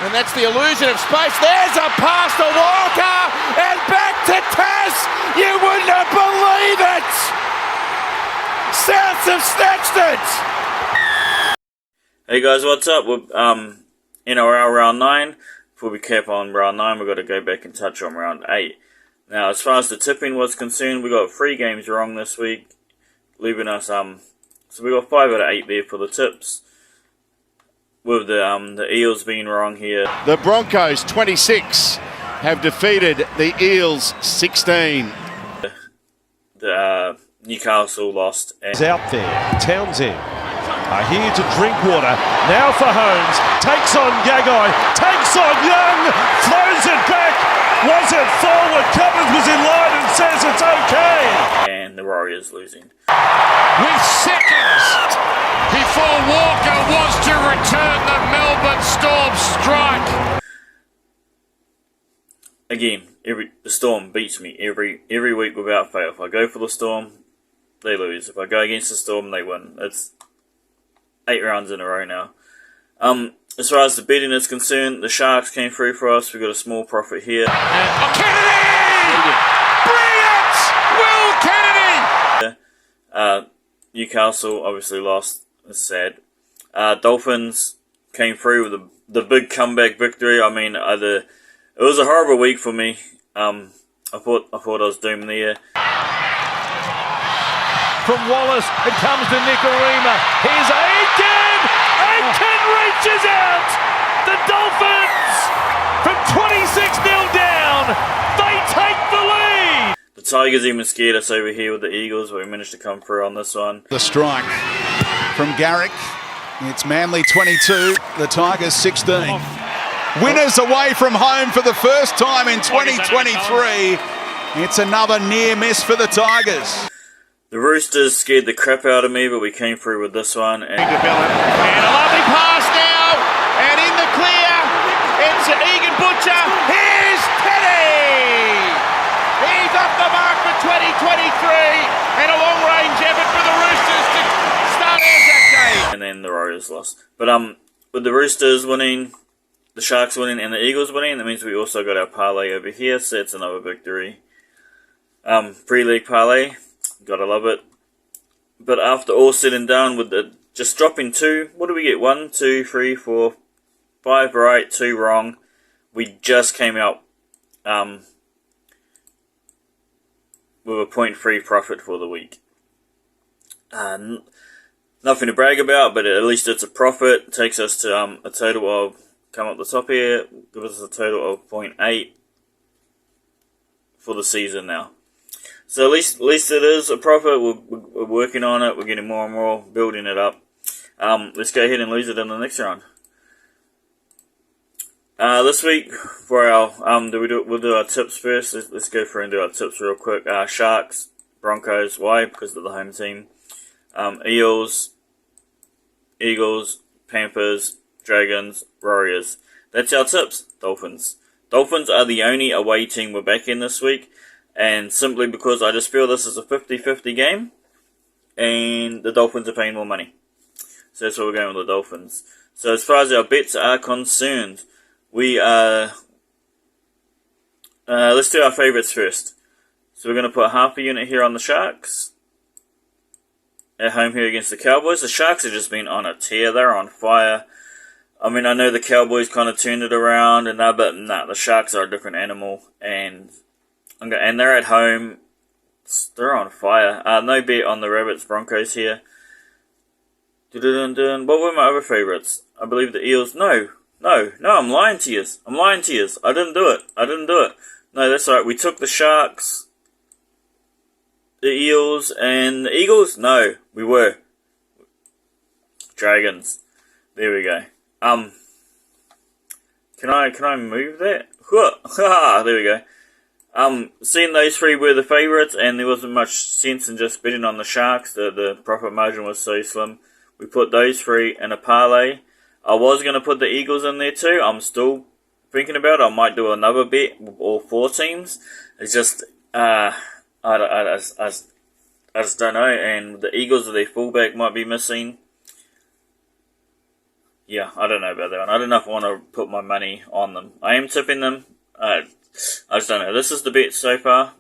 And that's the illusion of space. There's a pass to Walker and back to Tass. You wouldn't believe it. Souths have snatched it. Hey guys, what's up? We're NRL round 9. Before we cap on round 9, we've got to go back and touch on round 8. Now, as far as the tipping was concerned, we got 3 games wrong this week, leaving us so we got 5 out of 8 there for the tips. With the Eels being wrong here. The Broncos 26 have defeated the Eels 16. The Newcastle lost. Out there, Townsend are here to drink water. Now for Holmes, takes on Gagai, takes on Young, throws it back. Was it forward? Cummins was in line and says it's okay. And the Warriors losing. With seconds before Walker was to return the Melbourne Storm strike. Again, the Storm beats me every week without fail. If I go for the Storm, they lose. If I go against the Storm, they win. It's 8 rounds in a row now. As far as the betting is concerned, the Sharks came through for us. We got a small profit here. Kennedy! Brilliant! Will Kennedy! Newcastle obviously lost. It's sad. Dolphins came through with the big comeback victory. I mean, it was a horrible week for me. I thought I was doomed there. From Wallace, it comes to Nikorima. Here's Aiken! Aiken reaches out! The Dolphins, from 26-0 down, they take the lead! The Tigers even scared us over here with the Eagles, but we managed to come through on this one. The strike from Garrick. It's Manly 22, the Tigers 16. Winners away from home for the first time in 2023. It's another near miss for the Tigers. The Roosters scared the crap out of me, but we came through with this one. And a lovely pass now. And in the clear, it's Egan Butcher. Here's Teddy. He's off the mark for 2023. And a long-range effort for the Roosters to start Anzac Day. And then the Warriors lost. But with the Roosters winning, the Sharks winning, and the Eagles winning, that means we also got our parlay over here, so it's another victory. Pre-league parlay. Gotta love it. But after all said and done, with just dropping 2, what do we get? 1, 2, 3, 4, 5 right, 2 wrong. We just came out with a 0.3 profit for the week. Nothing to brag about, but at least it's a profit. It takes us to a total of, come up the top here, give us a total of 0.8 for the season now. So at least it is a profit. We're working on it. We're getting more and more, building it up. Let's go ahead and lose it in the next round. This week for our we'll do our tips first. Let's go through and do our tips real quick. Sharks, Broncos. Why? Because of the home team. Eels, Eagles, Panthers, Dragons, Warriors. That's our tips. Dolphins. Dolphins are the only away team we're back in this week. And simply because I just feel this is a 50-50 game, and the Dolphins are paying more money. So that's why we're going with the Dolphins. So as far as our bets are concerned, we let's do our favourites first. So we're going to put half a unit here on the Sharks. At home here against the Cowboys. The Sharks have just been on a tear. They're on fire. I mean, I know the Cowboys kind of turned it around, and but the Sharks are a different animal, and they're at home. They're on fire. No bet on the Rabbits Broncos here. What were my other favourites? I believe the Eels. No, I'm lying to you. I didn't do it. No, that's alright. We took the Sharks, the Eels, and the Eagles. No, we were Dragons. There we go. Can I move that? There we go. Seeing those 3 were the favourites, and there wasn't much sense in just betting on the Sharks. The profit margin was so slim. We put those 3 in a parlay. I was going to put the Eagles in there too. I'm still thinking about it. I might do another bet with all 4 teams. It's just, I just don't know. And the Eagles, their fullback might be missing. yeah, I don't know about that one. I don't know if I want to put my money on them. I am tipping them. I just don't know. This is the bet so far.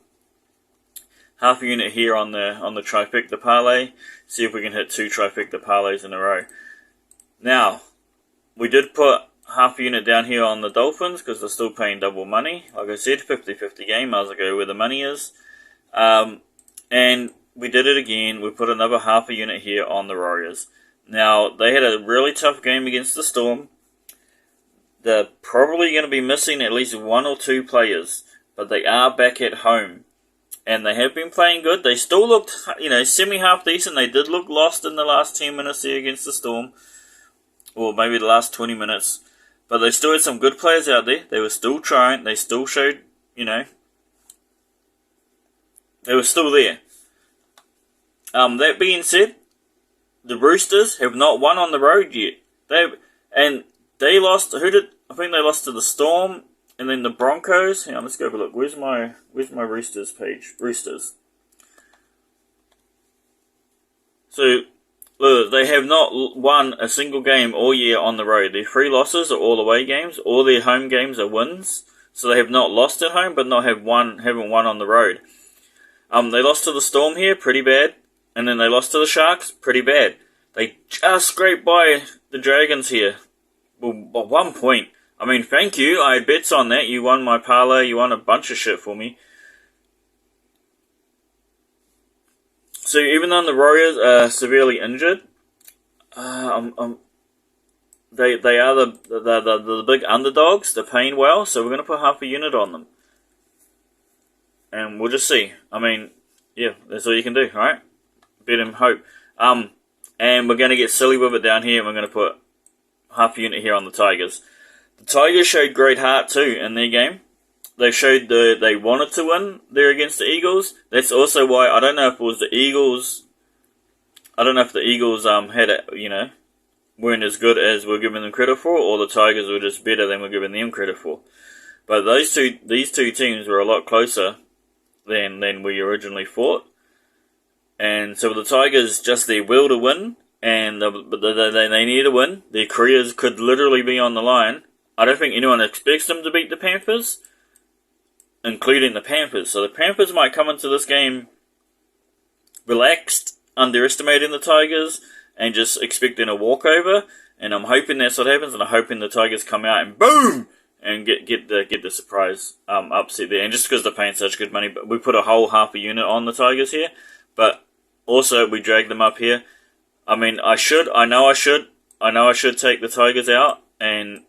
Half a unit here on the trifecta parlay. See if we can hit 2 trifecta parlays in a row. Now, we did put half a unit down here on the Dolphins because they're still paying double money. Like I said, 50-50 game. Might as well go where the money is. And we did it again. We put another half a unit here on the Warriors. Now, they had a really tough game against the Storm. They're probably going to be missing at least 1 or 2 players, but they are back at home. And they have been playing good. They still looked, semi-half decent. They did look lost in the last 10 minutes there against the Storm. Or maybe the last 20 minutes. But they still had some good players out there. They were still trying. They still showed, they were still there. That being said, the Roosters have not won on the road yet. They lost. I think they lost to the Storm and then the Broncos. Hang on, let's go have a look. Where's my Roosters page? Roosters. So look, they have not won a single game all year on the road. Their 3 losses are all away games. All their home games are wins. So they have not lost at home, but haven't won on the road. They lost to the Storm here, pretty bad. And then they lost to the Sharks, pretty bad. They just scraped by the Dragons here. Well, by 1 point. I mean, thank you. I had bets on that. You won my parlay. You won a bunch of shit for me. So even though the Warriors are severely injured, they are the big underdogs. They're paying well, so we're going to put half a unit on them. And we'll just see. I mean, yeah, that's all you can do, right? Bet him hope. And we're going to get silly with it down here, and we're going to put half a unit here on the Tigers. The Tigers showed great heart too in their game. They showed they wanted to win there against the Eagles. That's also why I don't know if it was the Eagles. I don't know if the Eagles had it, weren't as good as we're giving them credit for, or the Tigers were just better than we're giving them credit for. But these two teams were a lot closer than we originally thought. And so the Tigers, just their will to win, and they need to win. Their careers could literally be on the line. I don't think anyone expects them to beat the Panthers, including the Panthers. So the Panthers might come into this game relaxed, underestimating the Tigers, and just expecting a walkover. And I'm hoping that's what happens, and I'm hoping the Tigers come out and boom, and get the surprise upset there. And just because they're paying such good money, but we put a whole half a unit on the Tigers here. But also we drag them up here. I mean, I know I should take the Tigers out and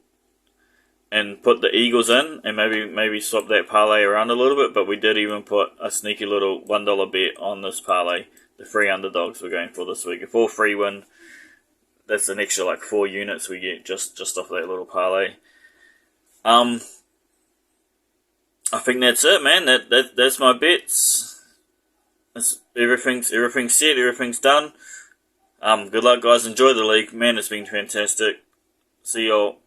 put the Eagles in, and maybe swap that parlay around a little bit. But we did even put a sneaky little $1 bet on this parlay. The 3 underdogs we're going for this week. If all 3 win, that's an extra 4 units we get just off that little parlay. I think that's it, man. That's my bets. Everything's set. Everything's done. Good luck, guys. Enjoy the league, man. It's been fantastic. See y'all.